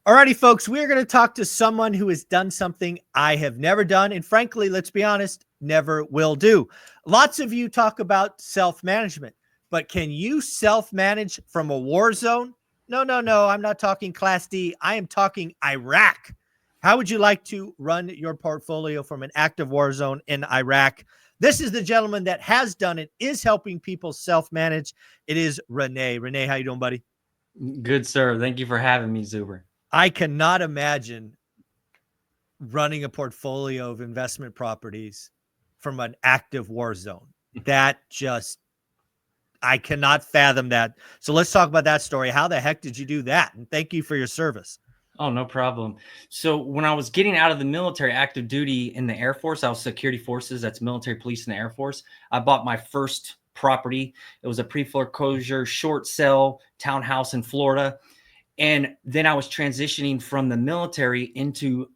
Alrighty, folks, we're going to talk to someone who has done something I have never done. And frankly, let's be honest, never will do. Lots of you talk about self-management, but can you self-manage from a war zone? No, no, no. I'm not talking Class D. I am talking Iraq. How would you like to run your portfolio from an active war zone in Iraq? This is the gentleman that has done it, is helping people self-manage. It is Renee. Renee, how you doing, buddy? Good, sir. Thank you for having me, Zuber. I cannot imagine running a portfolio of investment properties from an active war zone. That just, I cannot fathom that. So let's talk about that story. How the heck did you do that? And thank you for your service. Oh, no problem. So when I was getting out of the military, active duty in the Air Force, I was security forces. That's military police in the Air Force. I bought my first property. It was a pre-foreclosure short sale townhouse in Florida. And then I was transitioning from the military into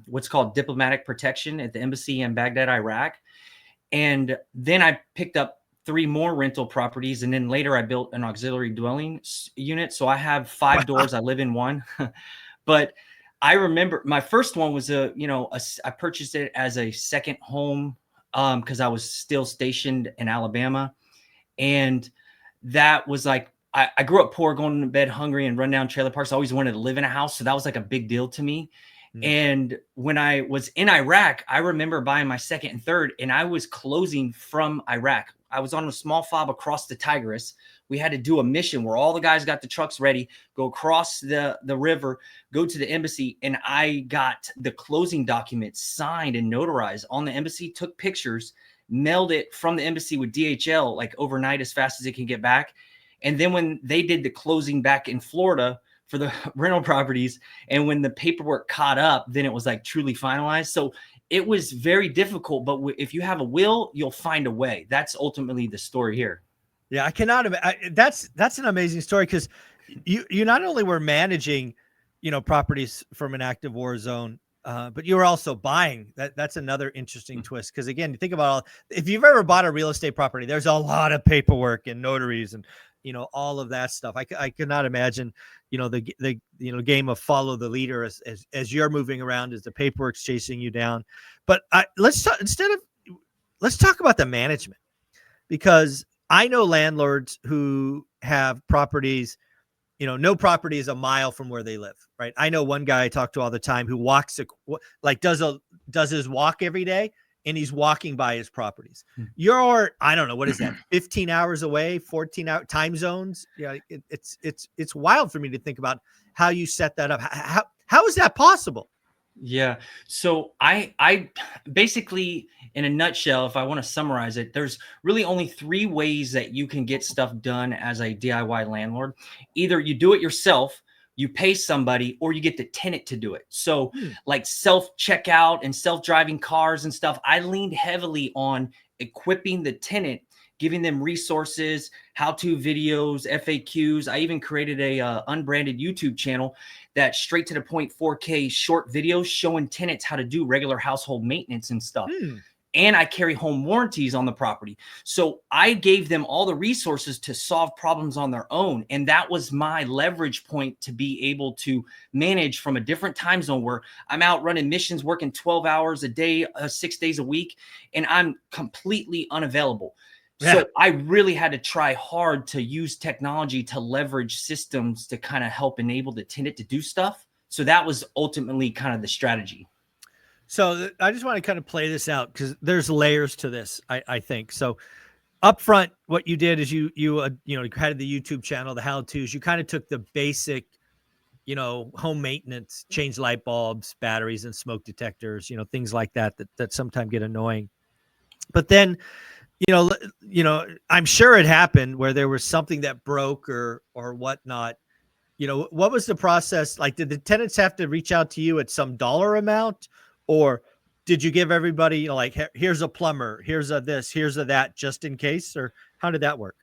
what's called diplomatic protection at the embassy in Baghdad, Iraq. And then I picked up 3 more rental properties. And then later I built an auxiliary dwelling unit. So I have 5 doors. I live in one. But I remember my first one was I purchased it as a second home because I was still stationed in Alabama. And that was like, I grew up poor, going to bed hungry and run down trailer parks. I always wanted to live in a house. So that was like a big deal to me. And when I was in Iraq, I remember buying my second and third, and I was closing from Iraq. I was on a small fob across the Tigris. We had to do a mission where all the guys got the trucks ready, go across the river, go to the embassy. And I got the closing documents signed and notarized on the embassy, took pictures, mailed it from the embassy with DHL, like overnight as fast as it can get back. And then when they did the closing back in Florida for the rental properties, and when the paperwork caught up, then it was like truly finalized. So it was very difficult, but if you have a will, you'll find a way. That's ultimately the story here. Yeah, I cannot imagine. That's an amazing story, because you not only were managing, properties from an active war zone, but you were also buying. That's another interesting twist, because again, you think about if you've ever bought a real estate property, there's a lot of paperwork and notaries and all of that stuff. I could not imagine the game of follow the leader as you're moving around, as the paperwork's chasing you down. But let's talk about the management, because I know landlords who have properties, no property is a mile from where they live, right? I know one guy I talk to all the time who does his walk every day, and he's walking by his properties. You're, I don't know, what is that? 15 hours away, 14 hour time zones. Yeah. It's wild for me to think about how you set that up. How is that possible? Yeah. So I basically, in a nutshell, if I want to summarize it, there's really only 3 ways that you can get stuff done as a DIY landlord. Either you do it yourself, you pay somebody, or you get the tenant to do it. So like self-checkout and self-driving cars and stuff, I leaned heavily on equipping the tenant, giving them resources, how-to videos, FAQs. I even created a unbranded YouTube channel that straight to the point 4K short videos showing tenants how to do regular household maintenance and stuff. And I carry home warranties on the property. So I gave them all the resources to solve problems on their own. And that was my leverage point to be able to manage from a different time zone, where I'm out running missions, working 12 hours a day, 6 days a week, and I'm completely unavailable. Yeah. So I really had to try hard to use technology to leverage systems to kind of help enable the tenant to do stuff. So that was ultimately kind of the strategy. So I just want to kind of play this out, because there's layers to this, I think. So up front, what you did is you had the YouTube channel, the how-tos. You kind of took the basic, home maintenance, change light bulbs, batteries, and smoke detectors, things like that sometimes get annoying. But then, I'm sure it happened where there was something that broke or whatnot. What was the process like? Did the tenants have to reach out to you at some dollar amount? Or did you give everybody, like, here's a plumber, here's a this, here's a that, just in case? Or how did that work?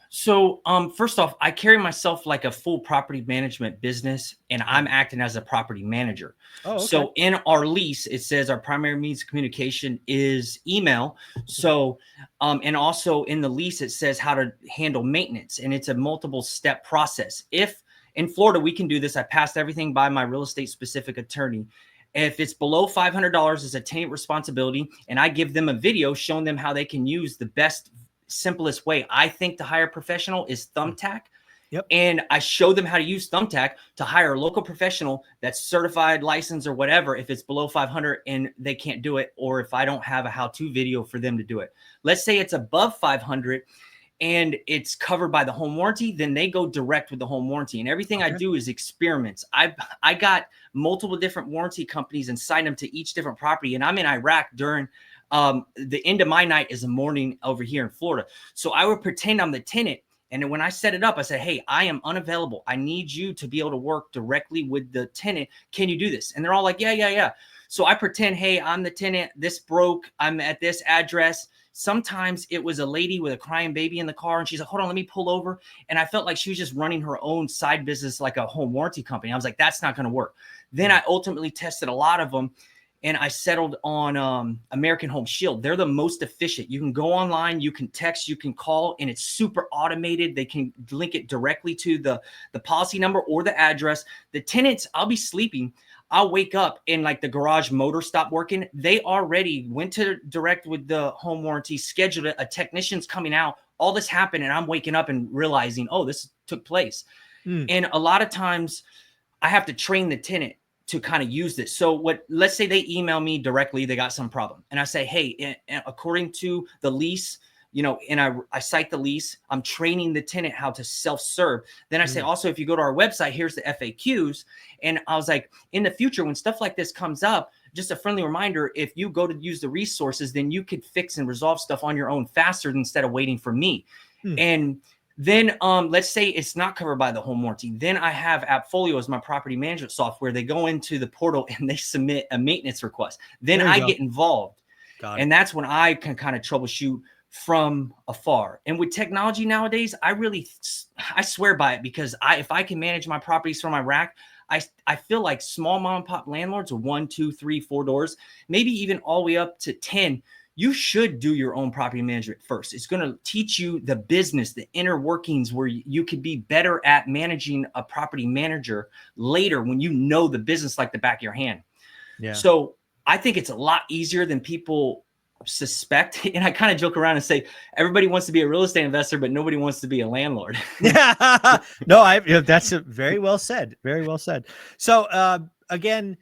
So first off, I carry myself like a full property management business, and I'm acting as a property manager. Oh, okay. So in our lease, it says our primary means of communication is email. So and also in the lease, it says how to handle maintenance, and it's a multiple step process. If in Florida, we can do this. I passed everything by my real estate specific attorney. If it's below $500, it's a tenant responsibility. And I give them a video showing them how they can use the best, simplest way I think to hire a professional is Thumbtack. Yep. And I show them how to use Thumbtack to hire a local professional that's certified, licensed, or whatever, if it's below 500 and they can't do it, or if I don't have a how-to video for them to do it. Let's say it's above 500 and it's covered by the home warranty, then they go direct with the home warranty. And everything I do is experiments. I got multiple different warranty companies and signed them to each different property. And I'm in Iraq during the end of my night is the morning over here in Florida. So I would pretend I'm the tenant. And when I set it up, I said, hey, I am unavailable. I need you to be able to work directly with the tenant. Can you do this? And they're all like, yeah. So I pretend, hey, I'm the tenant. This broke. I'm at this address. Sometimes it was a lady with a crying baby in the car. And she's like, hold on, let me pull over. And I felt like she was just running her own side business like a home warranty company. I was like, that's not going to work. Then I ultimately tested a lot of them. And I settled on American Home Shield. They're the most efficient. You can go online, you can text, you can call, and it's super automated. They can link it directly to the policy number or the address. The tenants, I'll be sleeping. I'll wake up and like the garage motor stopped working. They already went to direct with the home warranty, scheduled it. A technician's coming out. All this happened, and I'm waking up and realizing, oh, this took place. And a lot of times I have to train the tenant to kind of use this. So let's say they email me directly, they got some problem. And I say, hey, according to the lease, and I cite the lease, I'm training the tenant how to self-serve. Then I say, also, if you go to our website, here's the FAQs. And I was like, in the future, when stuff like this comes up, just a friendly reminder, if you go to use the resources, then you could fix and resolve stuff on your own faster instead of waiting for me. And then let's say it's not covered by the home warranty. Then I have AppFolio as my property management software. They go into the portal and they submit a maintenance request. Then I get involved. And that's when I can kind of troubleshoot from afar. And with technology nowadays, I swear by it, because if I can manage my properties from Iraq, I feel like small mom and pop landlords with 1, 2, 3, 4 doors, maybe even all the way up to 10, you should do your own property management first. It's going to teach you the business, the inner workings, where you could be better at managing a property manager later when you know the business like the back of your hand. Yeah. So I think it's a lot easier than people suspect. And I kind of joke around and say, everybody wants to be a real estate investor, but nobody wants to be a landlord. No, that's very well said. Very well said. So again,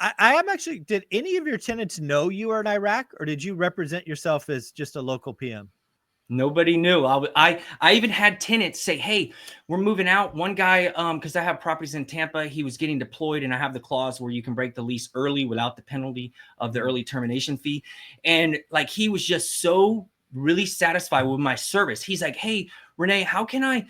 I am actually, did any of your tenants know you were in Iraq, or did you represent yourself as just a local PM? Nobody knew. I even had tenants say, hey, we're moving out. One guy, because I have properties in Tampa, he was getting deployed, and I have the clause where you can break the lease early without the penalty of the early termination fee. And like, he was just so really satisfied with my service. He's like, hey, Renee, how can I,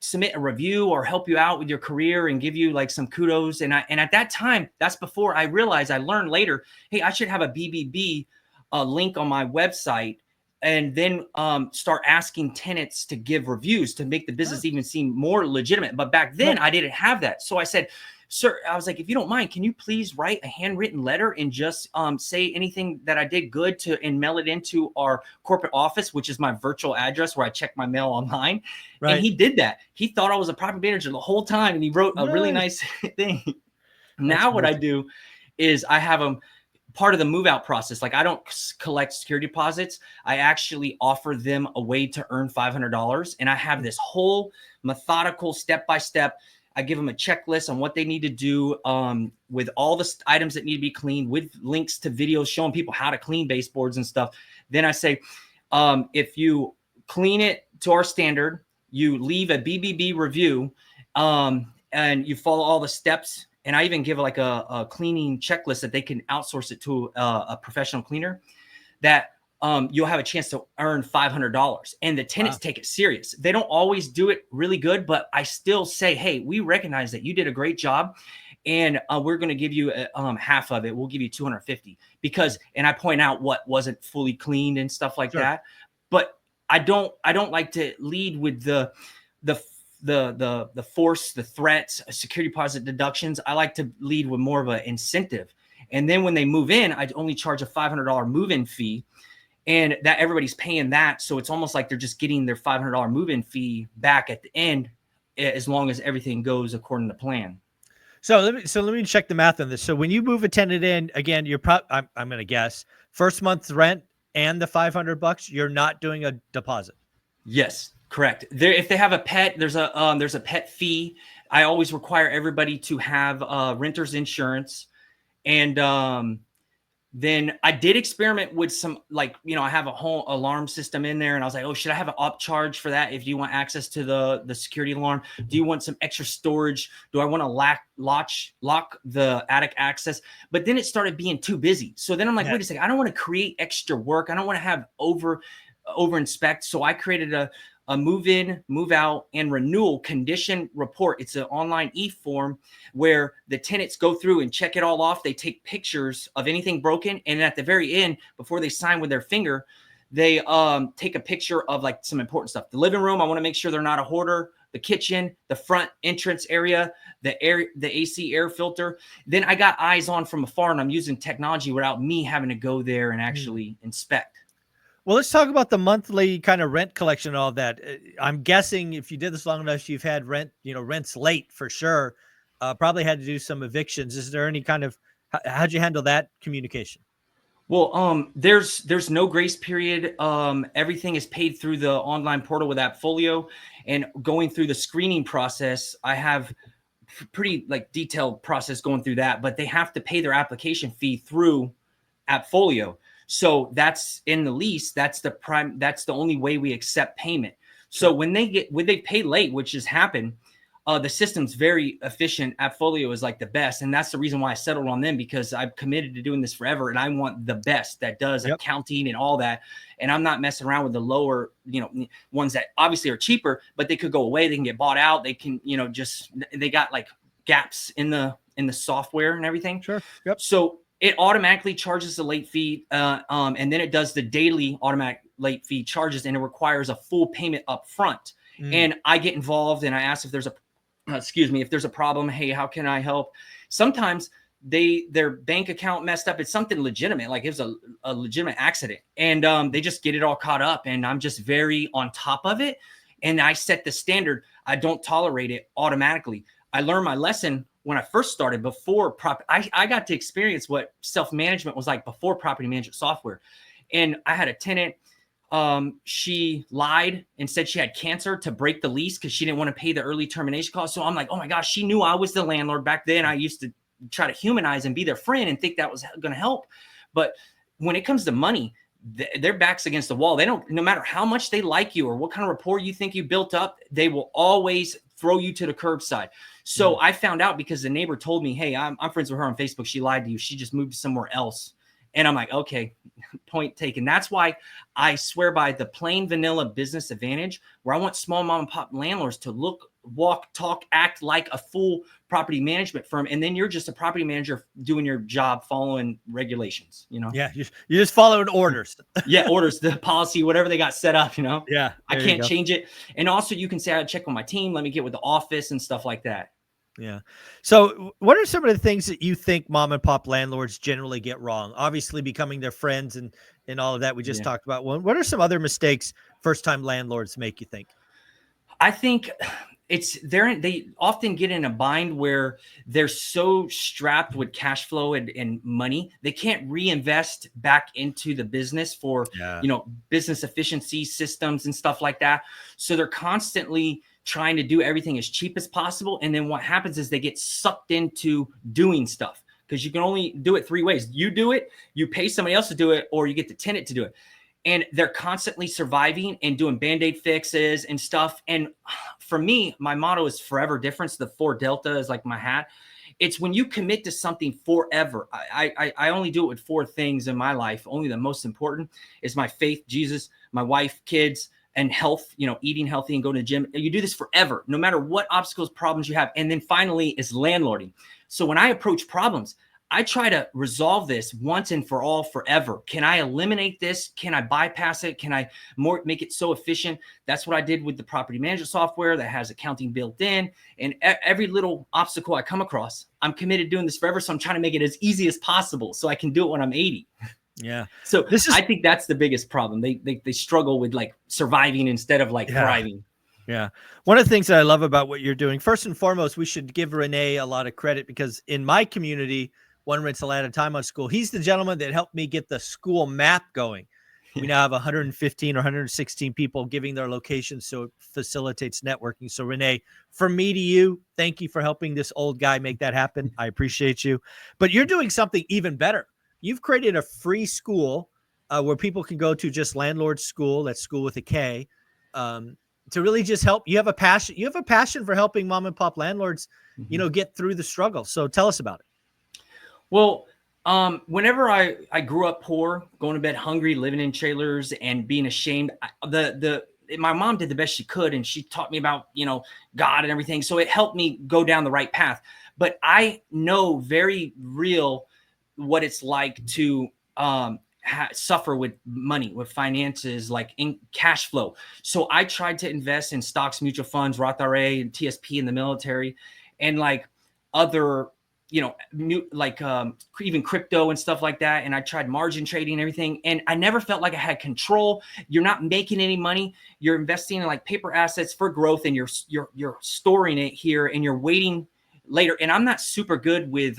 submit a review or help you out with your career and give you like some kudos? And at that time, that's before I realized, I learned later, hey, I should have a BBB link on my website, and then start asking tenants to give reviews to make the business even seem more legitimate. But back then I didn't have that. So I said, sir, I was like, if you don't mind, can you please write a handwritten letter and just say anything that I did good and mail it into our corporate office, which is my virtual address where I check my mail online. And he did that. He thought I was a property manager the whole time, and he wrote a really nice thing. Now what I do is I have them part of the move out process. Like, I don't collect security deposits. I actually offer them a way to earn $500. And I have this whole methodical step-by-step. I give them a checklist on what they need to do with all the items that need to be cleaned, with links to videos showing people how to clean baseboards and stuff. Then I say, if you clean it to our standard, you leave a BBB review, and you follow all the steps. And I even give like a cleaning checklist that they can outsource it to a professional cleaner, that you'll have a chance to earn $500. And the tenants take it serious. They don't always do it really good, but I still say, hey, we recognize that you did a great job, and we're going to give you half of it. We'll give you $250 because, and I point out what wasn't fully cleaned and stuff like that. But I don't like to lead with the force, the threats, security deposit deductions. I like to lead with more of an incentive. And then when they move in, I only charge a $500 move-in fee, and that everybody's paying that. So it's almost like they're just getting their $500 move-in fee back at the end as long as everything goes according to plan. So let me check the math on this. So when you move a tenant in, again, I'm going to guess first month's rent and the $500, you're not doing a deposit. Yes, correct. If they have a pet, there's a pet fee. I always require everybody to have renter's insurance, and then I did experiment with some, like, I have a whole alarm system in there, and I was like, oh, should I have an upcharge for that? If you want access to the security alarm, do you want some extra storage? Do I want to lock the attic access? But then it started being too busy. So then I'm like, wait a second, I don't want to create extra work. I don't want to have over inspect. So I created a move in, move out, and renewal condition report. It's an online e-form where the tenants go through and check it all off. They take pictures of anything broken, and at the very end, before they sign with their finger, they take a picture of like some important stuff. The living room, I want to make sure they're not a hoarder. The kitchen, the front entrance area, the AC air filter. Then I got eyes on from afar, and I'm using technology without me having to go there and actually inspect. Well, let's talk about the monthly kind of rent collection and all that. I'm guessing if you did this long enough, you've had rents late for sure. Probably had to do some evictions. Is there any kind of, how'd you handle that communication? Well, there's no grace period. Everything is paid through the online portal with Appfolio, and going through the screening process, I have pretty detailed process going through that, but they have to pay their application fee through Appfolio. So that's in the lease. That's the only way we accept payment. So when they pay late, which has happened, the system's very efficient. Appfolio is like the best. And that's the reason why I settled on them, because I'm committed to doing this forever. And I want the best that does accounting and all that. And I'm not messing around with the lower, ones that obviously are cheaper, but they could go away. They can get bought out. They can, they got like gaps in the software and everything. Sure. Yep. So it automatically charges the late fee, and then it does the daily automatic late fee charges, and it requires a full payment up front. And I get involved, and I ask if there's a problem. Hey, how can I help? Sometimes their bank account messed up. It's something legitimate, like it was a legitimate accident, and they just get it all caught up. And I'm just very on top of it, and I set the standard. I don't tolerate it automatically. I learned my lesson when I first started, before I got to experience what self-management was like before property management software. And I had a tenant, she lied and said she had cancer to break the lease because she didn't want to pay the early termination cost. So I'm like, oh my gosh, she knew I was the landlord. Back then I used to try to humanize and be their friend and think that was going to help. But when it comes to money, their back's against the wall. They don't, no matter how much they like you or what kind of rapport you think you built up, they will always throw you to the curbside. So I found out because the neighbor told me, hey, I'm friends with her on Facebook. She lied to you. She just moved somewhere else. And I'm like, okay, point taken. That's why I swear by the plain vanilla business advantage, where I want small mom and pop landlords to look, walk, talk, act like a full property management firm. And then you're just a property manager doing your job, following regulations, Yeah. You just followed orders. Orders, the policy, whatever they got set up, Yeah. I can't change it. And also you can say, I check with my team. Let me get with the office and stuff like that. Yeah. So what are some of the things that you think mom and pop landlords generally get wrong? Obviously becoming their friends and all of that we just talked about. What are some other mistakes first-time landlords make, you think? I think they often get in a bind where they're so strapped with cash flow and money, they can't reinvest back into the business for, business efficiency systems and stuff like that. So they're constantly trying to do everything as cheap as possible. And then what happens is they get sucked into doing stuff, because you can only do it three ways. You do it, you pay somebody else to do it, or you get the tenant to do it. And they're constantly surviving and doing Band-Aid fixes and stuff. And for me, my motto is forever difference. The 4 Delta is like my hat. It's when you commit to something forever. I only do it with 4 things in my life. Only the most important is my faith, Jesus, my wife, kids, and health, eating healthy and going to the gym. You do this forever, no matter what obstacles, problems you have. And then finally is landlording. So when I approach problems, I try to resolve this once and for all, forever. Can I eliminate this? Can I bypass it? Can I make it so efficient? That's what I did with the property management software that has accounting built in. And every little obstacle I come across, I'm committed to doing this forever. So I'm trying to make it as easy as possible so I can do it when I'm 80. Yeah. So I think that's the biggest problem. They struggle with like surviving instead of like thriving. Yeah. One of the things that I love about what you're doing, first and foremost, we should give Renee a lot of credit because in my community, one rental at a time on school, he's the gentleman that helped me get the school map going. We now have 115 or 116 people giving their locations, so it facilitates networking. So Renee, from me to you, thank you for helping this old guy make that happen. I appreciate you. But you're doing something even better. You've created a free school where people can go to, just Landlord School. That's school with a K. To really just help. You have a passion. You have a passion for helping mom and pop landlords, get through the struggle. So tell us about it. Well, whenever I grew up poor, going to bed hungry, living in trailers and being ashamed, my mom did the best she could. And she taught me about, God and everything. So it helped me go down the right path. But I know very real what it's like to, suffer with money, with finances, like in cash flow. So I tried to invest in stocks, mutual funds, Roth IRA, and TSP in the military, and like other, even crypto and stuff like that. And I tried margin trading and everything. And I never felt like I had control. You're not making any money. You're investing in like paper assets for growth, and you're storing it here and you're waiting later. And I'm not super good with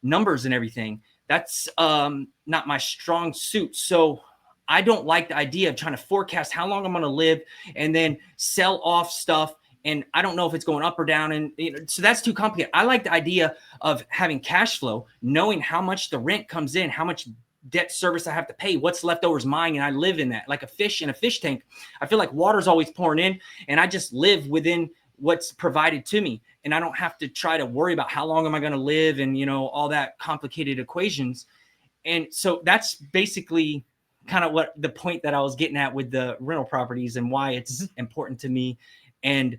numbers and everything. That's not my strong suit. So I don't like the idea of trying to forecast how long I'm going to live and then sell off stuff. And I don't know if it's going up or down. And so that's too complicated. I like the idea of having cash flow, knowing how much the rent comes in, how much debt service I have to pay, what's left over is mine. And I live in that like a fish in a fish tank. I feel like water's always pouring in and I just live within what's provided to me. And I don't have to try to worry about how long am I going to live and, all that complicated equations. And so that's basically kind of what the point that I was getting at with the rental properties and why it's important to me. And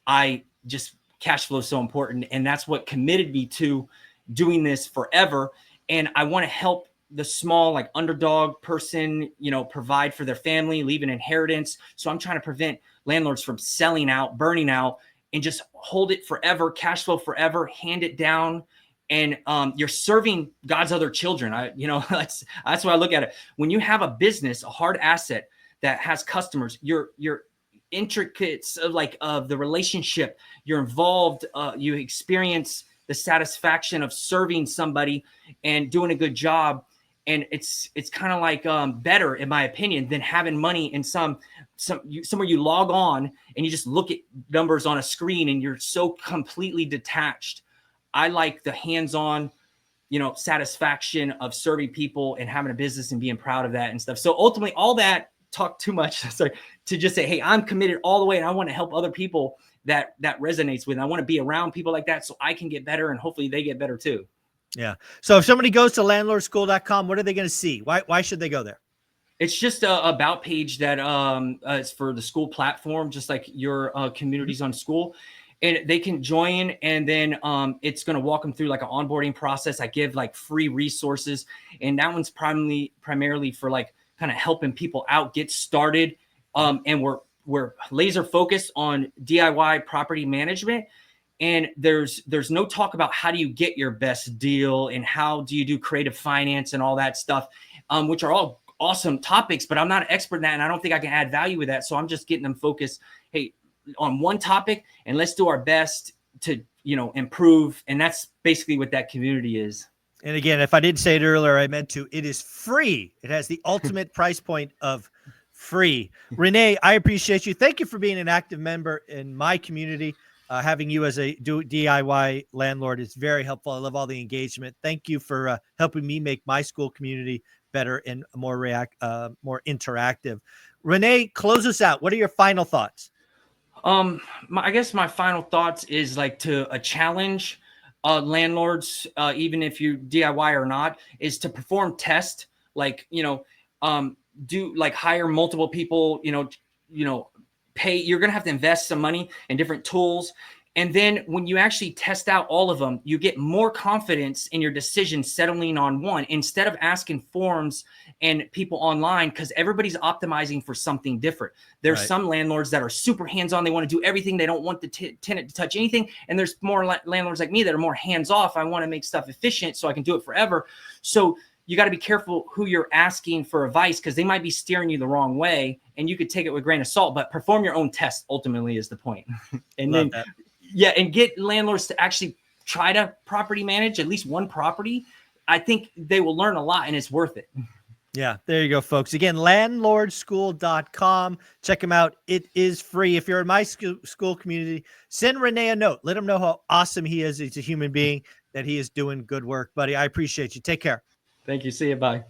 I just cash flow is so important. And that's what committed me to doing this forever. And I want to help the small, like underdog person, provide for their family, leave an inheritance. So I'm trying to prevent landlords from selling out, burning out, and just hold it forever, cash flow forever, hand it down. And you're serving God's other children. That's what I look at it. When you have a business, a hard asset that has customers, your intricates of the relationship, you're involved, you experience the satisfaction of serving somebody and doing a good job. And it's kind of like better, in my opinion, than having money in somewhere you log on and you just look at numbers on a screen and you're so completely detached. I like the hands-on, satisfaction of serving people and having a business and being proud of that and stuff. So ultimately, all that talk too much sorry, to just say, hey, I'm committed all the way and I want to help other people that resonates with. I want to be around people like that so I can get better and hopefully they get better too. Yeah. So if somebody goes to landlordschool.com, what are they going to see? Why should they go there? It's just a about page that is for the school platform, just like your communities on school. And they can join, and then it's going to walk them through like an onboarding process. I give like free resources, and that one's primarily for like kind of helping people out, get started. And we're laser focused on DIY property management. And there's no talk about how do you get your best deal and how do you do creative finance and all that stuff, which are all awesome topics, but I'm not an expert in that. And I don't think I can add value with that. So I'm just getting them focused, hey, on one topic, and let's do our best to, improve. And that's basically what that community is. And again, if I didn't say it earlier, I meant to. It is free. It has the ultimate price point of free. Renee, I appreciate you. Thank you for being an active member in my community. Having you as a DIY landlord is very helpful. I love all the engagement. Thank you for helping me make my school community better and more interactive. Renee, close us out. What are your final thoughts? I guess my final thoughts is like to challenge landlords, even if you DIY or not, is to perform tests, like, do like hire multiple people, pay. You're going to have to invest some money in different tools. And then when you actually test out all of them, you get more confidence in your decision settling on one instead of asking forums and people online, because everybody's optimizing for something different. There's some landlords that are super hands-on. They want to do everything. They don't want the tenant to touch anything. And there's more landlords like me that are more hands-off. I want to make stuff efficient so I can do it forever. So you got to be careful who you're asking for advice, because they might be steering you the wrong way, and you could take it with a grain of salt. But perform your own test ultimately is the point. And Love then, that. yeah, and get landlords to actually try to property manage at least one property. I think they will learn a lot, and it's worth it. Yeah, there you go, folks. Again, landlordschool.com. Check him out. It is free. If you're in my school community, send Renee a note. Let him know how awesome he is. He's a human being, that he is doing good work. Buddy, I appreciate you. Take care. Thank you. See you. Bye.